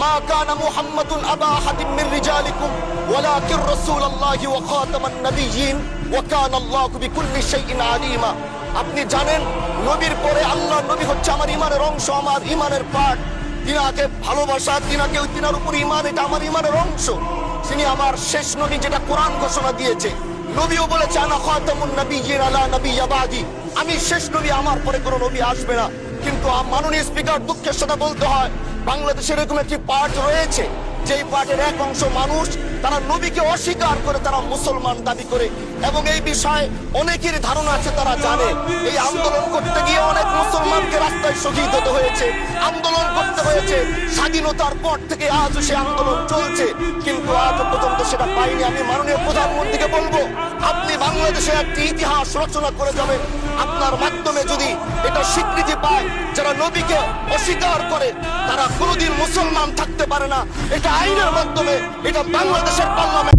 মা কানা মুহাম্মাদুন আবা আহাদিম মির রিজালিকুম ওয়ালাকিন রাসূলুল্লাহি ওয়া খাতামান নাবিয়্যিন ওয়া কানা আল্লাহু বিকুল্লি শাইইন আলিমা। আপনি জানেন নবীর পরে আল্লাহর নবী হচ্ছে আমার ঈমানের অংশ, আমার ঈমানের পার্ট। তিনাকে ভালোবাসা, তিনার উপর ঈমান, এটা আমার ঈমানের অংশ। তিনি আমার শেষ নবী, যেটা কোরআন ঘোষণা দিয়েছে। নবীও বলেছে আনা খাতামুন নাবিয়্যিন আলা নাবিয়্যা বাদি, আমি শেষ নবী, আমার পরে কোনো নবী আসবে না। কিন্তু মাননীয় স্পিকার, দুঃখের সাথে বলতে হয় বাংলাদেশে এরকম একটি পার্ট রয়েছে, যেই পার্টের এক অংশ মানুষ তারা নবীকে অস্বীকার করে, তারা মুসলমান দাবি করে। এবং এই বিষয়ে অনেকের ধারণা আছে, তারা জানে এই আন্দোলন করতে গিয়ে অনেক মুসলমানকে রাস্তায় শহীদ হতে হয়েছে, আন্দোলন করতে হয়েছে। স্বাধীনতার পর থেকে আজও সে আন্দোলন চলছে, কিন্তু আজও পর্যন্ত সেটা পাইনি। আমি মাননীয় প্রধানমন্ত্রীকে বলবো, আপনি বাংলাদেশে একটি ইতিহাস রচনা করে যাবেন। আপনার মাধ্যমে যদি এটা স্বীকৃতি পায়, যারা নবীকে অস্বীকার করে তারা কোনোদিন মুসলমান থাকতে পারে না। এটা আইনের মাধ্যমে, এটা বাংলাদেশের পার্লামেন্ট